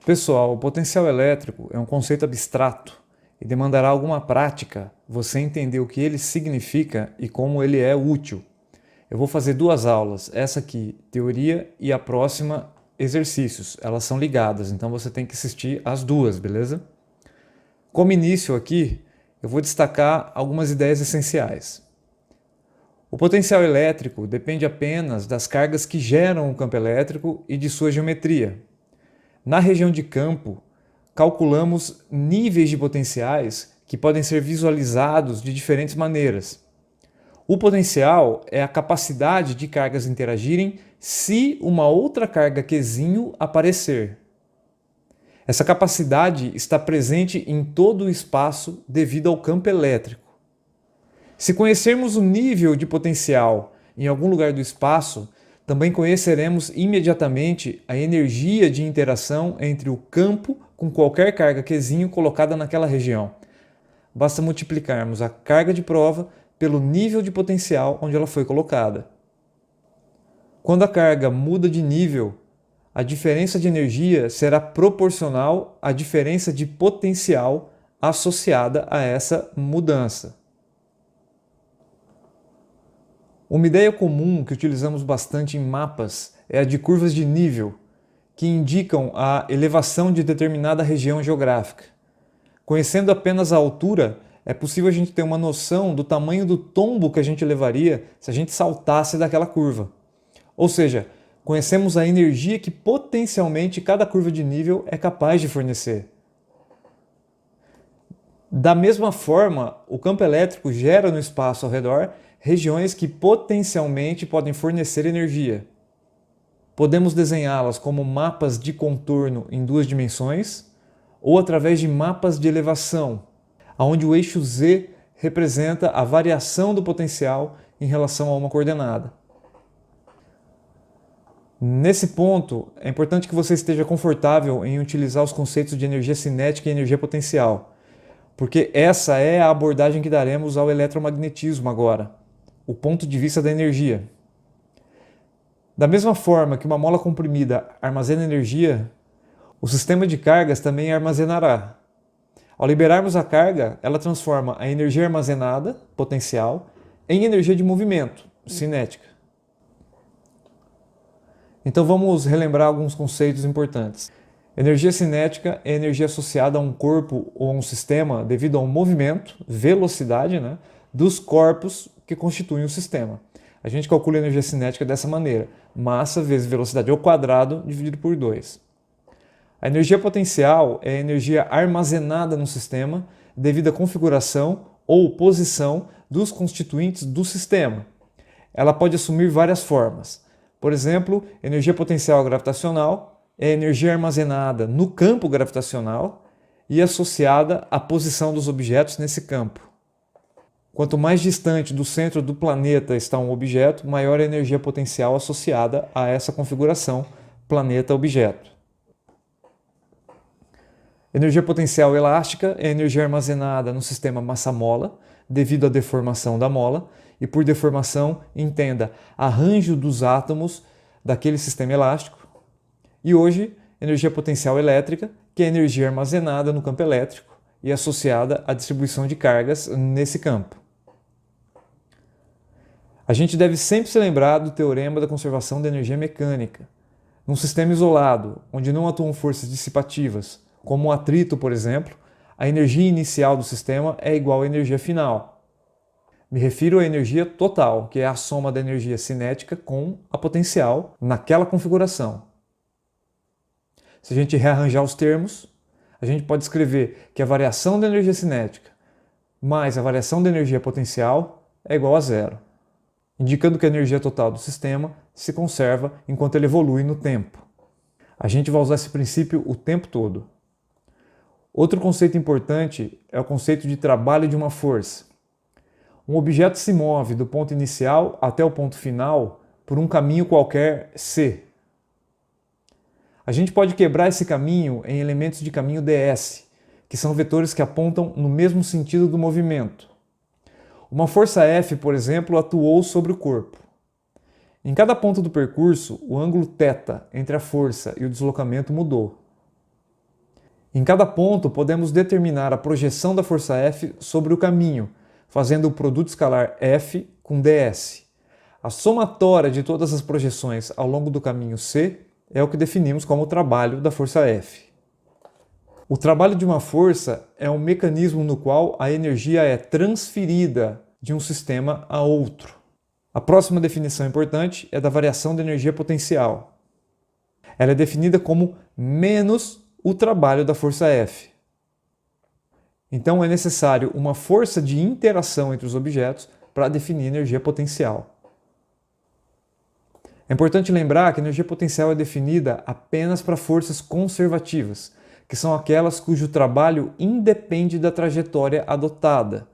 Pessoal, o potencial elétrico é um conceito abstrato e demandará alguma prática você entender o que ele significa e como ele é útil. Eu vou fazer duas aulas, essa aqui, teoria, e a próxima, exercícios. Elas são ligadas, então você tem que assistir as duas, beleza? Como início aqui, eu vou destacar algumas ideias essenciais. O potencial elétrico depende apenas das cargas que geram o campo elétrico e de sua geometria. Na região de campo, calculamos níveis de potenciais que podem ser visualizados de diferentes maneiras. O potencial é a capacidade de cargas interagirem se uma outra carga Qzinho aparecer. Essa capacidade está presente em todo o espaço devido ao campo elétrico. Se conhecermos o nível de potencial em algum lugar do espaço, também conheceremos imediatamente a energia de interação entre o campo com qualquer carga Qzinho colocada naquela região. Basta multiplicarmos a carga de prova pelo nível de potencial onde ela foi colocada. Quando a carga muda de nível, a diferença de energia será proporcional à diferença de potencial associada a essa mudança. Uma ideia comum que utilizamos bastante em mapas é a de curvas de nível, que indicam a elevação de determinada região geográfica. Conhecendo apenas a altura, é possível a gente ter uma noção do tamanho do tombo que a gente levaria se a gente saltasse daquela curva. Ou seja, conhecemos a energia que potencialmente cada curva de nível é capaz de fornecer. Da mesma forma, o campo elétrico gera no espaço ao redor regiões que potencialmente podem fornecer energia. Podemos desenhá-las como mapas de contorno em duas dimensões ou através de mapas de elevação, onde o eixo Z representa a variação do potencial em relação a uma coordenada. Nesse ponto, é importante que você esteja confortável em utilizar os conceitos de energia cinética e energia potencial, porque essa é a abordagem que daremos ao eletromagnetismo agora, o ponto de vista da energia. Da mesma forma que uma mola comprimida armazena energia, o sistema de cargas também armazenará. Ao liberarmos a carga, ela transforma a energia armazenada, potencial, em energia de movimento, cinética. Então vamos relembrar alguns conceitos importantes. Energia cinética é energia associada a um corpo ou a um sistema devido ao movimento, velocidade, dos corpos que constituem o sistema. A gente calcula a energia cinética dessa maneira: massa vezes velocidade ao quadrado dividido por 2. A energia potencial é a energia armazenada no sistema devido à configuração ou posição dos constituintes do sistema. Ela pode assumir várias formas. Por exemplo, energia potencial gravitacional é a energia armazenada no campo gravitacional e associada à posição dos objetos nesse campo. Quanto mais distante do centro do planeta está um objeto, maior a energia potencial associada a essa configuração planeta-objeto. Energia potencial elástica é a energia armazenada no sistema massa-mola, devido à deformação da mola, e por deformação, entenda, arranjo dos átomos daquele sistema elástico. E hoje, energia potencial elétrica, que é a energia armazenada no campo elétrico e associada à distribuição de cargas nesse campo. A gente deve sempre se lembrar do teorema da conservação da energia mecânica. Num sistema isolado, onde não atuam forças dissipativas, como o atrito, por exemplo, a energia inicial do sistema é igual à energia final. Me refiro à energia total, que é a soma da energia cinética com a potencial naquela configuração. Se a gente rearranjar os termos, a gente pode escrever que a variação da energia cinética mais a variação da energia potencial é igual a zero, indicando que a energia total do sistema se conserva enquanto ele evolui no tempo. A gente vai usar esse princípio o tempo todo. Outro conceito importante é o conceito de trabalho de uma força. Um objeto se move do ponto inicial até o ponto final por um caminho qualquer C. A gente pode quebrar esse caminho em elementos de caminho ds, que são vetores que apontam no mesmo sentido do movimento. Uma força F, por exemplo, atuou sobre o corpo. Em cada ponto do percurso, o ângulo θ entre a força e o deslocamento mudou. Em cada ponto, podemos determinar a projeção da força F sobre o caminho, fazendo o produto escalar F com ds. A somatória de todas as projeções ao longo do caminho C é o que definimos como o trabalho da força F. O trabalho de uma força é um mecanismo no qual a energia é transferida de um sistema a outro. A próxima definição importante é da variação de energia potencial. Ela é definida como menos o trabalho da força F. Então é necessário uma força de interação entre os objetos para definir energia potencial. É importante lembrar que a energia potencial é definida apenas para forças conservativas, que são aquelas cujo trabalho independe da trajetória adotada.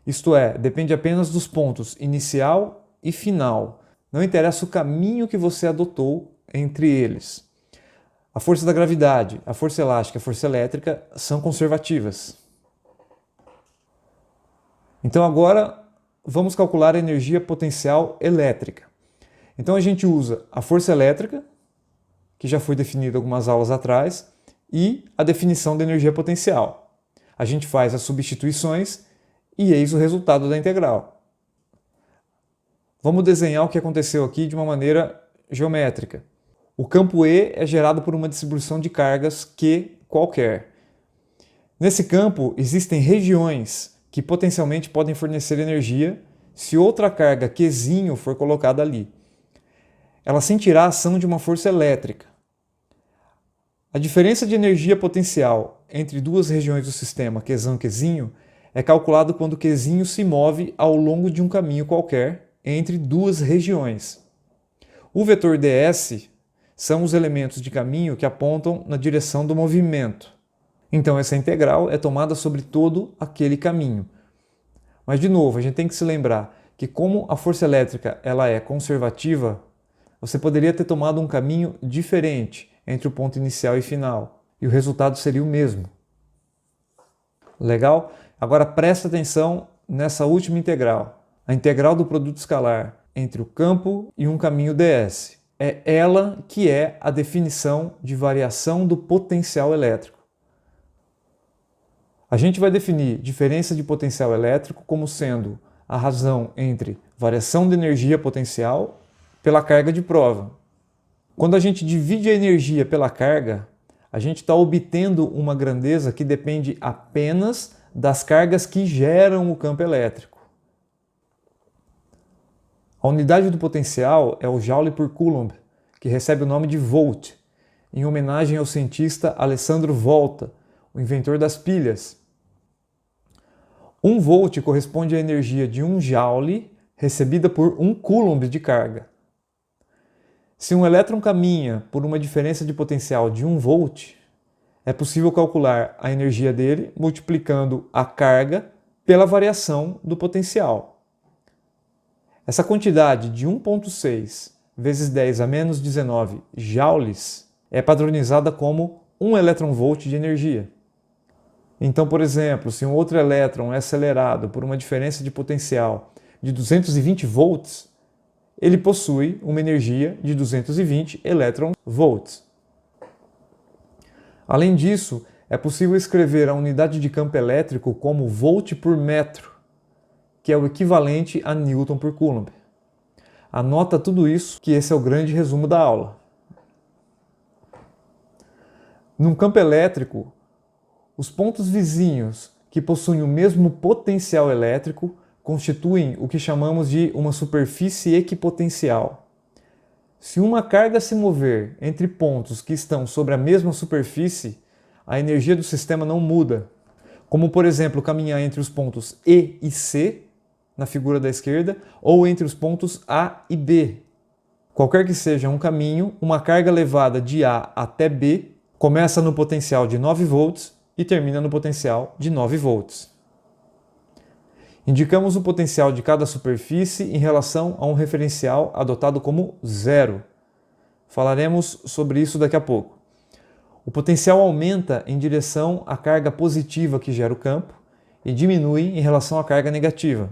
Isto é, depende apenas dos pontos inicial e final. Não interessa o caminho que você adotou entre eles. A força da gravidade, a força elástica e a força elétrica são conservativas. Então agora vamos calcular a energia potencial elétrica. Então a gente usa a força elétrica, que já foi definida algumas aulas atrás, e a definição da energia potencial. A gente faz as substituições e eis o resultado da integral. Vamos desenhar o que aconteceu aqui de uma maneira geométrica. O campo E é gerado por uma distribuição de cargas Q qualquer. Nesse campo existem regiões que potencialmente podem fornecer energia se outra carga Qzinho for colocada ali. Ela sentirá a ação de uma força elétrica. A diferença de energia potencial entre duas regiões do sistema, Qzão e Qzinho, é calculado quando Qzinho se move ao longo de um caminho qualquer entre duas regiões. O vetor ds são os elementos de caminho que apontam na direção do movimento. Então essa integral é tomada sobre todo aquele caminho. Mas de novo, a gente tem que se lembrar que como a força elétrica ela é conservativa, você poderia ter tomado um caminho diferente entre o ponto inicial e final, e o resultado seria o mesmo. Legal? Agora presta atenção nessa última integral, a integral do produto escalar entre o campo e um caminho ds. É ela que é a definição de variação do potencial elétrico. A gente vai definir diferença de potencial elétrico como sendo a razão entre variação de energia potencial pela carga de prova. Quando a gente divide a energia pela carga, a gente está obtendo uma grandeza que depende apenas das cargas que geram o campo elétrico. A unidade do potencial é o Joule por Coulomb, que recebe o nome de volt, em homenagem ao cientista Alessandro Volta, o inventor das pilhas. 1 volt corresponde à energia de 1 Joule recebida por 1 Coulomb de carga. Se um elétron caminha por uma diferença de potencial de 1 volt, é possível calcular a energia dele multiplicando a carga pela variação do potencial. Essa quantidade de 1,6 vezes 10 a menos 19 joules é padronizada como 1 elétron-volt de energia. Então, por exemplo, se um outro elétron é acelerado por uma diferença de potencial de 220 volts, ele possui uma energia de 220 elétron-volts. Além disso, é possível escrever a unidade de campo elétrico como volt por metro, que é o equivalente a Newton por Coulomb. Anota tudo isso, que esse é o grande resumo da aula. Num campo elétrico, os pontos vizinhos que possuem o mesmo potencial elétrico constituem o que chamamos de uma superfície equipotencial. Se uma carga se mover entre pontos que estão sobre a mesma superfície, a energia do sistema não muda. Como, por exemplo, caminhar entre os pontos E e C, na figura da esquerda, ou entre os pontos A e B. Qualquer que seja um caminho, uma carga levada de A até B começa no potencial de 9 volts e termina no potencial de 9 volts. Indicamos o potencial de cada superfície em relação a um referencial adotado como zero. Falaremos sobre isso daqui a pouco. O potencial aumenta em direção à carga positiva que gera o campo e diminui em relação à carga negativa.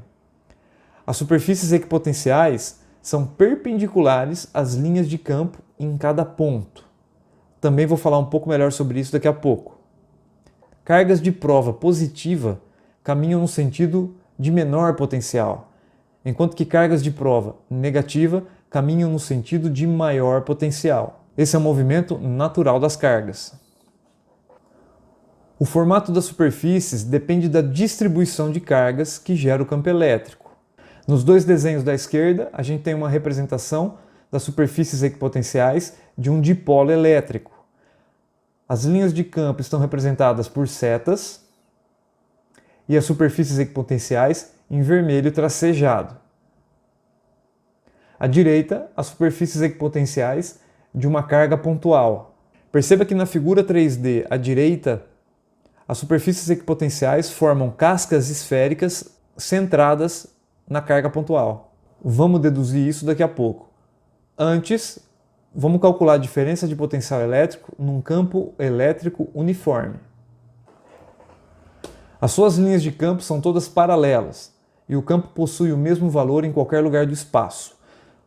As superfícies equipotenciais são perpendiculares às linhas de campo em cada ponto. Também vou falar um pouco melhor sobre isso daqui a pouco. Cargas de prova positiva caminham no sentido de menor potencial, enquanto que cargas de prova negativa caminham no sentido de maior potencial. Esse é o movimento natural das cargas. O formato das superfícies depende da distribuição de cargas que gera o campo elétrico. Nos dois desenhos da esquerda, a gente tem uma representação das superfícies equipotenciais de um dipolo elétrico. As linhas de campo estão representadas por setas e as superfícies equipotenciais em vermelho tracejado. À direita, as superfícies equipotenciais de uma carga pontual. Perceba que na figura 3D à direita, as superfícies equipotenciais formam cascas esféricas centradas na carga pontual. Vamos deduzir isso daqui a pouco. Antes, vamos calcular a diferença de potencial elétrico num campo elétrico uniforme. As suas linhas de campo são todas paralelas e o campo possui o mesmo valor em qualquer lugar do espaço.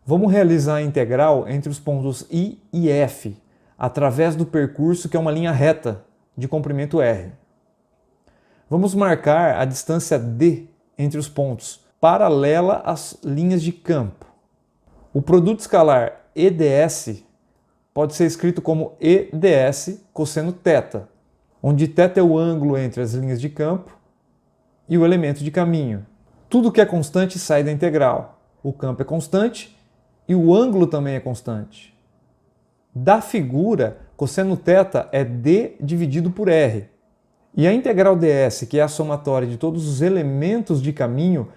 Vamos realizar a integral entre os pontos I e F, através do percurso que é uma linha reta de comprimento R. Vamos marcar a distância D entre os pontos, paralela às linhas de campo. O produto escalar EDS pode ser escrito como EDS cosseno θ, onde θ é o ângulo entre as linhas de campo e o elemento de caminho. Tudo que é constante sai da integral. O campo é constante e o ângulo também é constante. Da figura, cosseno θ é D dividido por R. E a integral ds, que é a somatória de todos os elementos de caminho,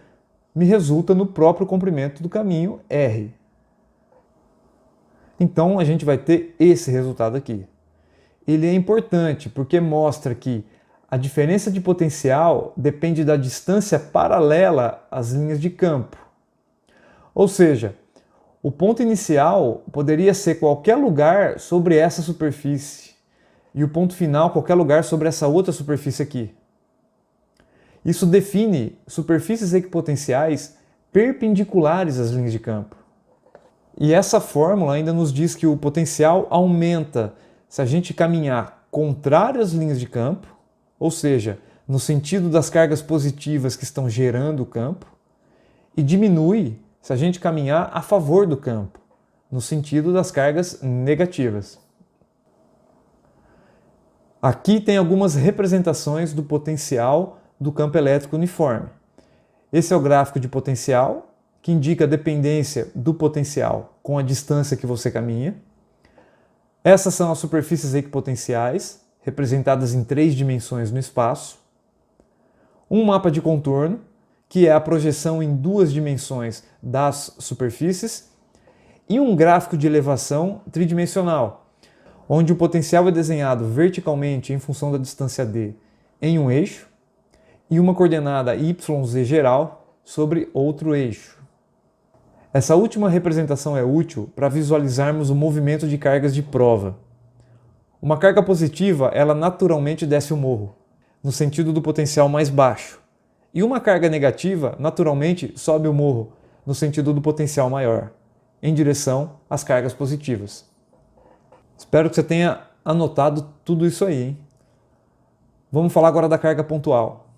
me resulta no próprio comprimento do caminho R. Então a gente vai ter esse resultado aqui. Ele é importante porque mostra que a diferença de potencial depende da distância paralela às linhas de campo. Ou seja, o ponto inicial poderia ser qualquer lugar sobre essa superfície e o ponto final qualquer lugar sobre essa outra superfície aqui. Isso define superfícies equipotenciais perpendiculares às linhas de campo. E essa fórmula ainda nos diz que o potencial aumenta se a gente caminhar contrário às linhas de campo, ou seja, no sentido das cargas positivas que estão gerando o campo, e diminui se a gente caminhar a favor do campo, no sentido das cargas negativas. Aqui tem algumas representações do potencial do campo elétrico uniforme. Esse é o gráfico de potencial, que indica a dependência do potencial com a distância que você caminha. Essas são as superfícies equipotenciais, representadas em 3 dimensões no espaço. Um mapa de contorno, que é a projeção em 2 dimensões das superfícies. E um gráfico de elevação tridimensional, onde o potencial é desenhado verticalmente em função da distância d em um eixo e uma coordenada yz geral sobre outro eixo. Essa última representação é útil para visualizarmos o movimento de cargas de prova. Uma carga positiva, ela naturalmente desce o morro, no sentido do potencial mais baixo, e uma carga negativa, naturalmente, sobe o morro, no sentido do potencial maior, em direção às cargas positivas. Espero que você tenha anotado tudo isso aí, hein? Vamos falar agora da carga pontual.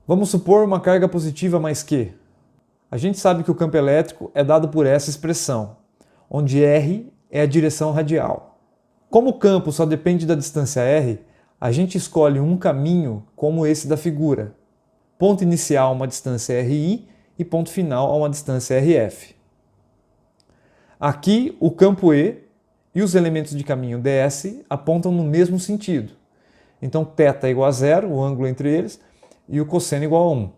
Vamos supor uma carga positiva mais Q. A gente sabe que o campo elétrico é dado por essa expressão, onde R é a direção radial. Como o campo só depende da distância R, a gente escolhe um caminho como esse da figura. Ponto inicial a uma distância RI e ponto final a uma distância RF. Aqui, o campo E e os elementos de caminho ds apontam no mesmo sentido. Então, θ é igual a 0, o ângulo entre eles, e o cosseno igual a 1.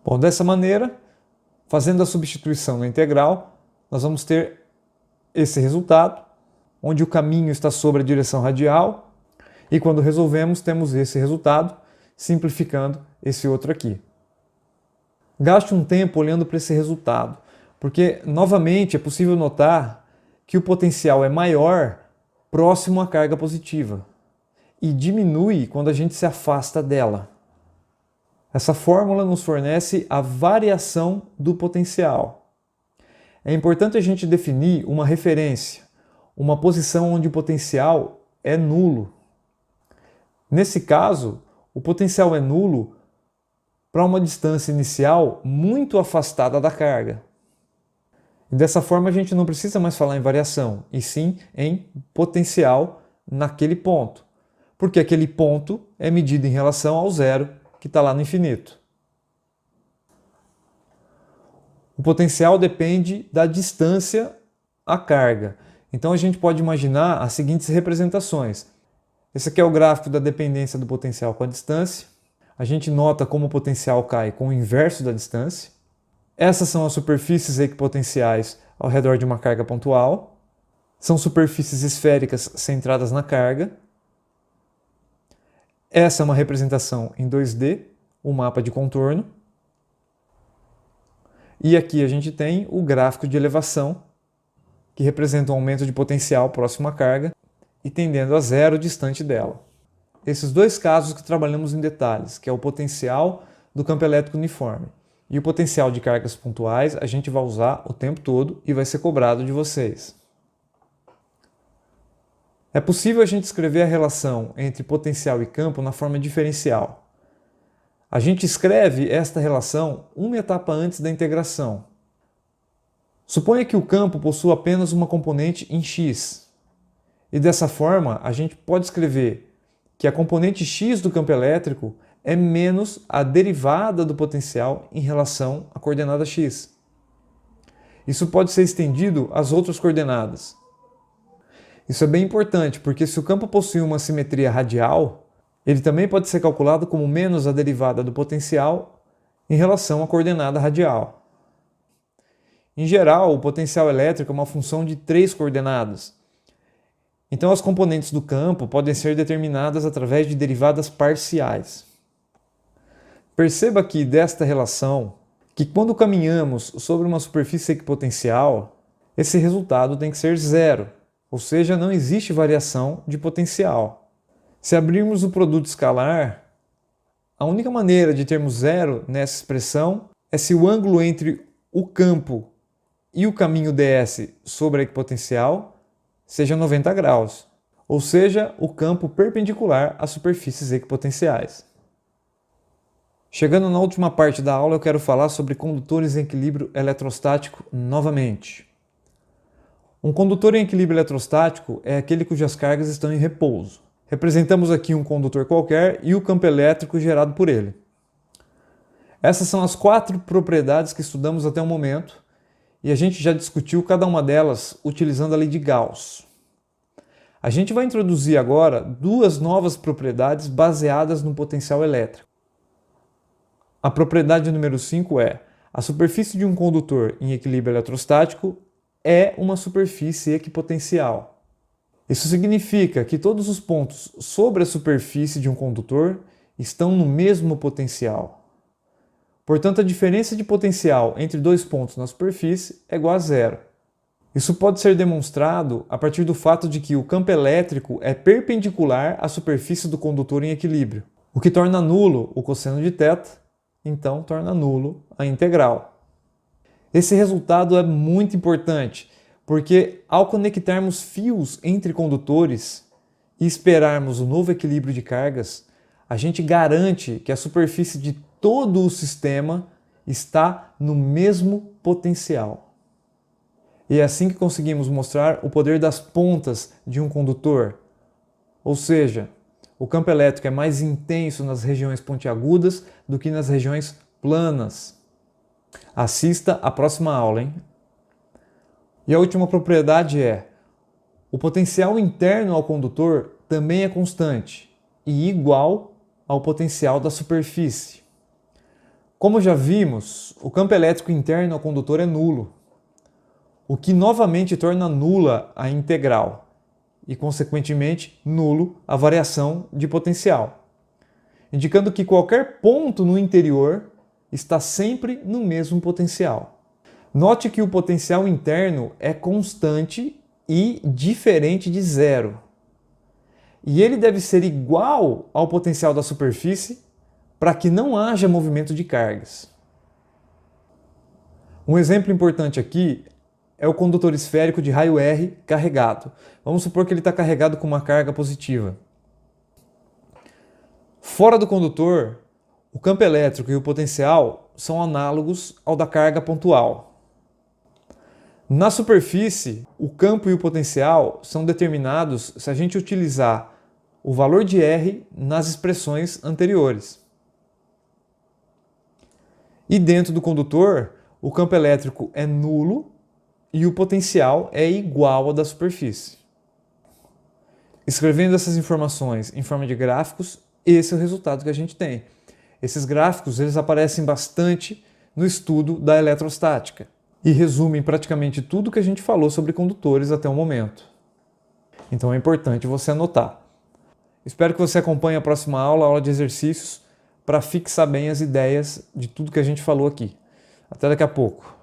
Bom, dessa maneira, fazendo a substituição na integral, nós vamos ter esse resultado, onde o caminho está sobre a direção radial, e quando resolvemos, temos esse resultado, simplificando esse outro aqui. Gaste um tempo olhando para esse resultado, porque, novamente, é possível notar que o potencial é maior próximo à carga positiva e diminui quando a gente se afasta dela. Essa fórmula nos fornece a variação do potencial. É importante a gente definir uma referência, uma posição onde o potencial é nulo. Nesse caso, o potencial é nulo para uma distância inicial muito afastada da carga. E dessa forma a gente não precisa mais falar em variação, e sim em potencial naquele ponto, porque aquele ponto é medido em relação ao zero que está lá no infinito. O potencial depende da distância à carga. Então a gente pode imaginar as seguintes representações. Esse aqui é o gráfico da dependência do potencial com a distância. A gente nota como o potencial cai com o inverso da distância. Essas são as superfícies equipotenciais ao redor de uma carga pontual. São superfícies esféricas centradas na carga. Essa é uma representação em 2D, o mapa de contorno. E aqui a gente tem o gráfico de elevação, que representa um aumento de potencial próximo à carga e tendendo a zero distante dela. Esses dois casos que trabalhamos em detalhes, que é o potencial do campo elétrico uniforme e o potencial de cargas pontuais, a gente vai usar o tempo todo e vai ser cobrado de vocês. É possível a gente escrever a relação entre potencial e campo na forma diferencial. A gente escreve esta relação uma etapa antes da integração. Suponha que o campo possua apenas uma componente em x. E dessa forma, a gente pode escrever que a componente x do campo elétrico é menos a derivada do potencial em relação à coordenada x. Isso pode ser estendido às outras coordenadas. Isso é bem importante, porque se o campo possui uma simetria radial, ele também pode ser calculado como menos a derivada do potencial em relação à coordenada radial. Em geral, o potencial elétrico é uma função de 3 coordenadas. Então as componentes do campo podem ser determinadas através de derivadas parciais. Perceba aqui desta relação que quando caminhamos sobre uma superfície equipotencial, esse resultado tem que ser zero, ou seja, não existe variação de potencial. Se abrirmos o produto escalar, a única maneira de termos zero nessa expressão é se o ângulo entre o campo e o caminho ds sobre a equipotencial seja 90 graus, ou seja, o campo perpendicular às superfícies equipotenciais. Chegando na última parte da aula, eu quero falar sobre condutores em equilíbrio eletrostático novamente. Um condutor em equilíbrio eletrostático é aquele cujas cargas estão em repouso. Representamos aqui um condutor qualquer e o campo elétrico gerado por ele. Essas são as 4 propriedades que estudamos até o momento e a gente já discutiu cada uma delas utilizando a lei de Gauss. A gente vai introduzir agora 2 novas propriedades baseadas no potencial elétrico. A propriedade número 5 é: a superfície de um condutor em equilíbrio eletrostático é uma superfície equipotencial. Isso significa que todos os pontos sobre a superfície de um condutor estão no mesmo potencial. Portanto, a diferença de potencial entre 2 pontos na superfície é igual a zero. Isso pode ser demonstrado a partir do fato de que o campo elétrico é perpendicular à superfície do condutor em equilíbrio, o que torna nulo o cosseno de θ, então torna nulo a integral. Esse resultado é muito importante, porque ao conectarmos fios entre condutores e esperarmos o novo equilíbrio de cargas, a gente garante que a superfície de todo o sistema está no mesmo potencial. E é assim que conseguimos mostrar o poder das pontas de um condutor. Ou seja, o campo elétrico é mais intenso nas regiões pontiagudas do que nas regiões planas. Assista a próxima aula, hein? E a última propriedade é: o potencial interno ao condutor também é constante e igual ao potencial da superfície. Como já vimos, o campo elétrico interno ao condutor é nulo, o que novamente torna nula a integral e, consequentemente, nulo a variação de potencial, indicando que qualquer ponto no interior está sempre no mesmo potencial. Note que o potencial interno é constante e diferente de zero. E ele deve ser igual ao potencial da superfície para que não haja movimento de cargas. Um exemplo importante aqui é o condutor esférico de raio R carregado. Vamos supor que ele está carregado com uma carga positiva. Fora do condutor, o campo elétrico e o potencial são análogos ao da carga pontual. Na superfície, o campo e o potencial são determinados se a gente utilizar o valor de R nas expressões anteriores. E dentro do condutor, o campo elétrico é nulo e o potencial é igual ao da superfície. Escrevendo essas informações em forma de gráficos, esse é o resultado que a gente tem. Esses gráficos eles aparecem bastante no estudo da eletrostática e resumem praticamente tudo que a gente falou sobre condutores até o momento. Então é importante você anotar. Espero que você acompanhe a próxima aula, a aula de exercícios, para fixar bem as ideias de tudo que a gente falou aqui. Até daqui a pouco.